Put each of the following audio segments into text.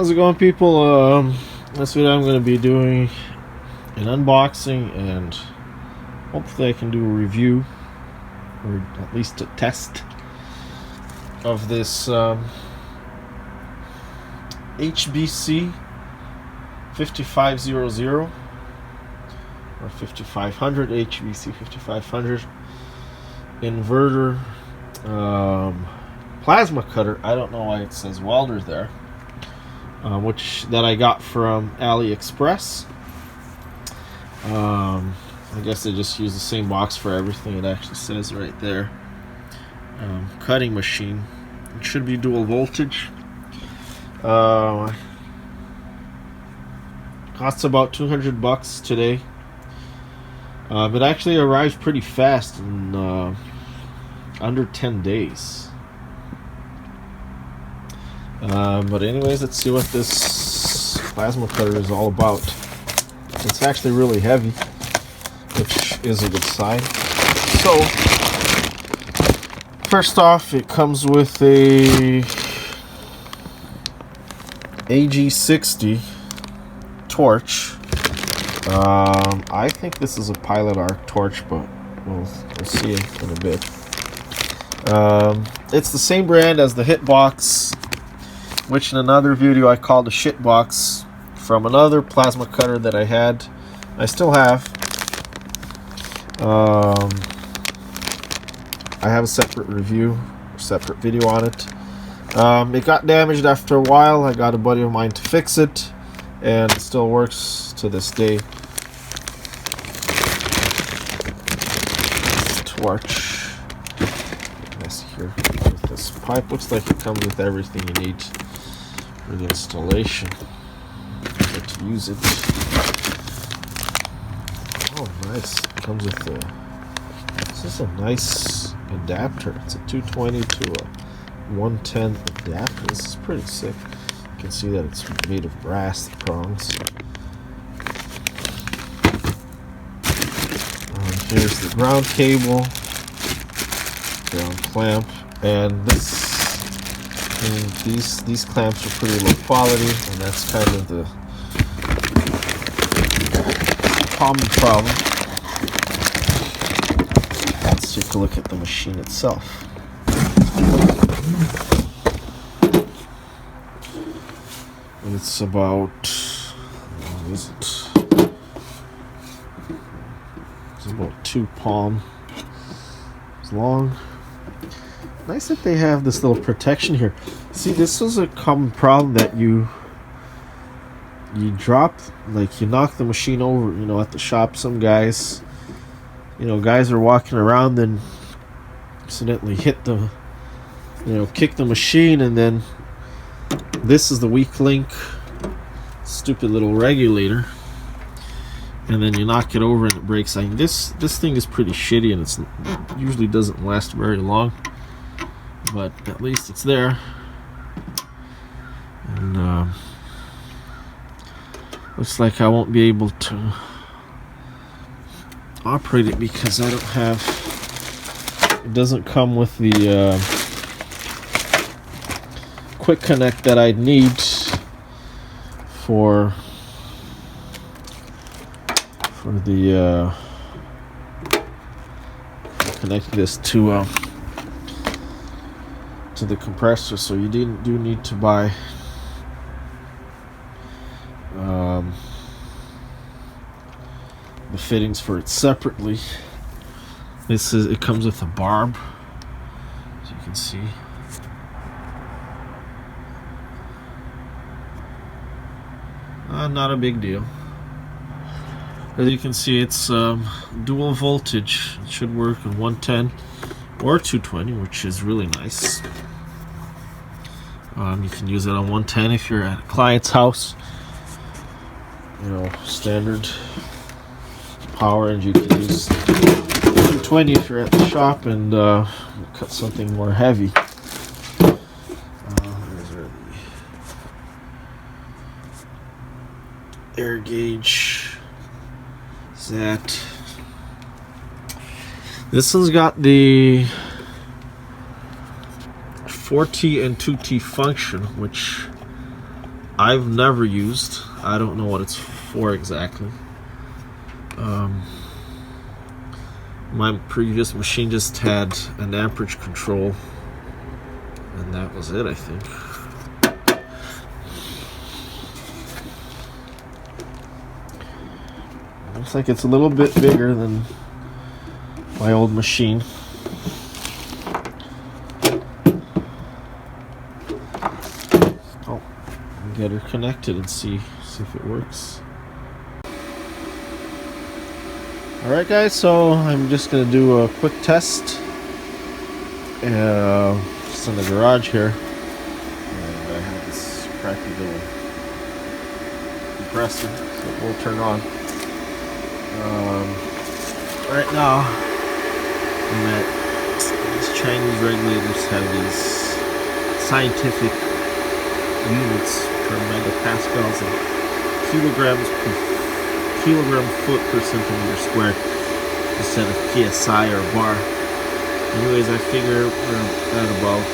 How's it going, people? This video I'm going to be doing an unboxing and hopefully I can do a review or at least a test of this HBC5500 or 5500 HBC5500 inverter plasma cutter. I don't know why it says welder there. Which I got from Aliexpress. I guess they just use the same box for everything. It actually says right there, cutting machine. It should be dual voltage. Costs about $200 today. It actually arrived pretty fast in under 10 days. But anyways, let's see what this plasma cutter is all about. It's actually really heavy, which is a good sign. So, first off, it comes with a AG60 torch. I think this is a pilot arc torch, but we'll see in a bit. It's the same brand as the HITBOX, which in another video I called a shitbox, from another plasma cutter that I had. I still have. I have a separate review, separate video on it. It got damaged after a while. I got a buddy of mine to fix it, and it still works to this day. Torch. Nice here with this pipe. Looks like it comes with everything you need for the installation, to use it. Oh, nice. It comes with this is a nice adapter. It's a 220 to a 110 adapter. This is pretty sick. You can see that it's made of brass, the prongs. Here's the ground cable, ground clamp, and these clamps are pretty low quality, and that's kind of the common problem. Let's take a look at the machine itself. It's about, what is it? It's about 2 palms long. Nice that they have this little protection here. See, this is a common problem that you drop, like you knock the machine over, at the shop. Some guys, guys are walking around and accidentally hit the, kick the machine, and then this is the weak link, stupid little regulator, and then you knock it over and it breaks. I mean, this thing is pretty shitty, and it usually doesn't last very long, but at least it's there. And looks like I won't be able to operate it because I don't have, it doesn't come with the quick connect that I'd need for the connecting this to the compressor. So you do need to buy the fittings for it separately. It comes with a barb, as you can see. Not a big deal. As you can see, it's dual voltage. It should work in 110 or 220, which is really nice. You can use it on 110 if you're at a client's house. Standard power, and you can use 220 if you're at the shop and cut something more heavy. There's the air gauge. That this one's got the 4T and 2T function, which I've never used. I don't know what it's for exactly. My previous machine just had an amperage control, and that was it, I think. Looks like it's a little bit bigger than my old machine. Oh, I'll get her connected and see if it works. Alright guys, so I'm just going to do a quick test just in the garage here. And I have this crappy little compressor, so it will turn on. Right now, I'm at these Chinese regulators have these scientific units for megapascals and kilogram foot per centimeter squared instead of PSI or bar. Anyways, I figure we're at about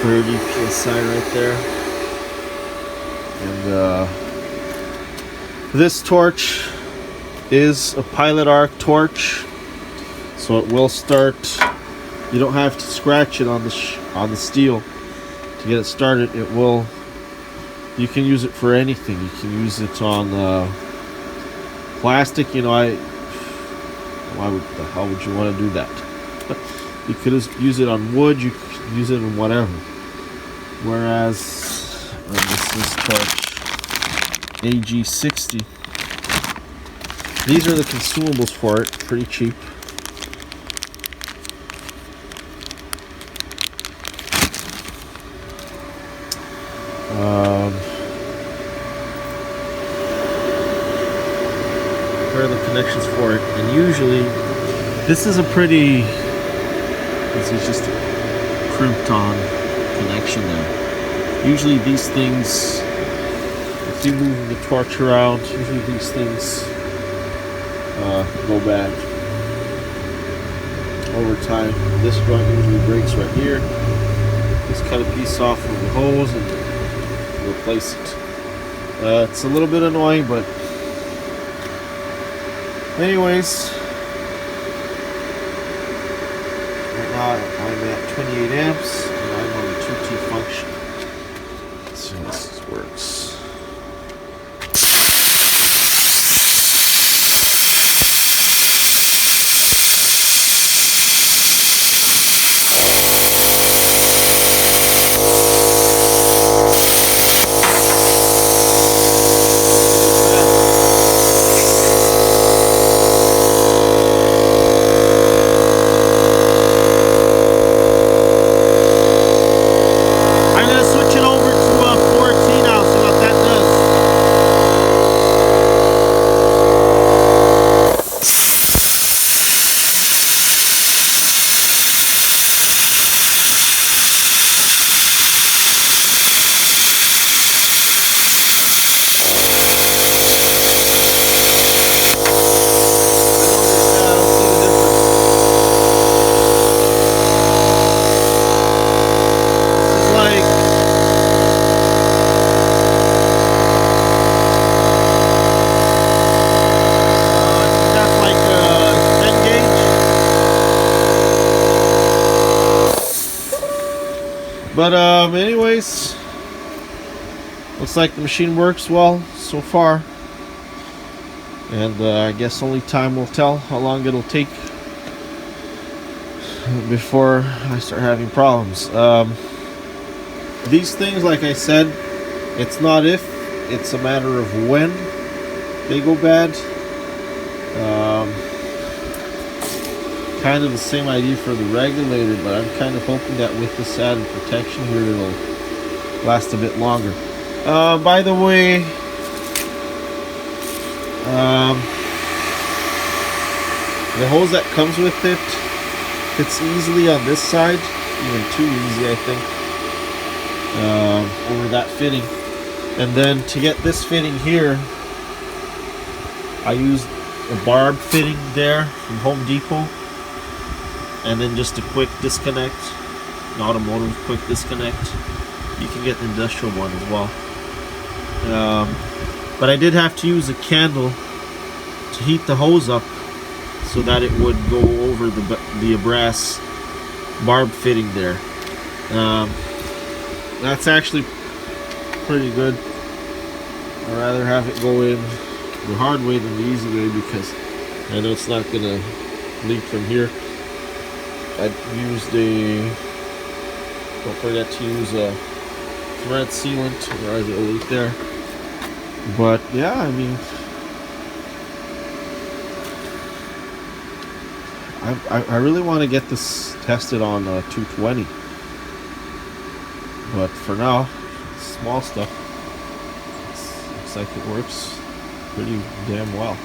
30 PSI right there. And this torch is a pilot arc torch, so it will start. You don't have to scratch it on the steel to get it started. It will. You can use it for anything. You can use it on plastic. You know, why would the hell would you want to do that? You could use it on wood. You could use it on whatever. Whereas this is torch AG60. These are the consumables for it. Pretty cheap. Here are the connections for it, and usually this is a pretty. This is just a crimped-on connection there. Usually these things, if you move the torch around, usually these things go bad over time. This joint usually breaks right here. Just cut a piece off of the hose and replace it. It's a little bit annoying, but anyways, right now I'm at 28 amps and I'm on the 2T function. Let's see how this works. But anyways, looks like the machine works well so far, and I guess only time will tell how long it'll take before I start having problems. These things, like I said, it's not if, it's a matter of when they go bad. Kind of the same idea for the regulator, but I'm kind of hoping that with this added protection here, it'll last a bit longer. By the way, the hose that comes with it fits easily on this side, even too easy, I think, over that fitting. And then to get this fitting here, I used a barb fitting there from Home Depot, and then just a quick disconnect an automotive quick disconnect. You can get an industrial one as well. But I did have to use a candle to heat the hose up so that it would go over the brass barb fitting there. That's actually pretty good. I'd rather have it go in the hard way than the easy way, because I know it's not gonna leak from here. I used don't forget to use a thread sealant, otherwise it'll leak there. But yeah, I mean, I really want to get this tested on 220, but for now, small stuff. Looks like it works pretty damn well.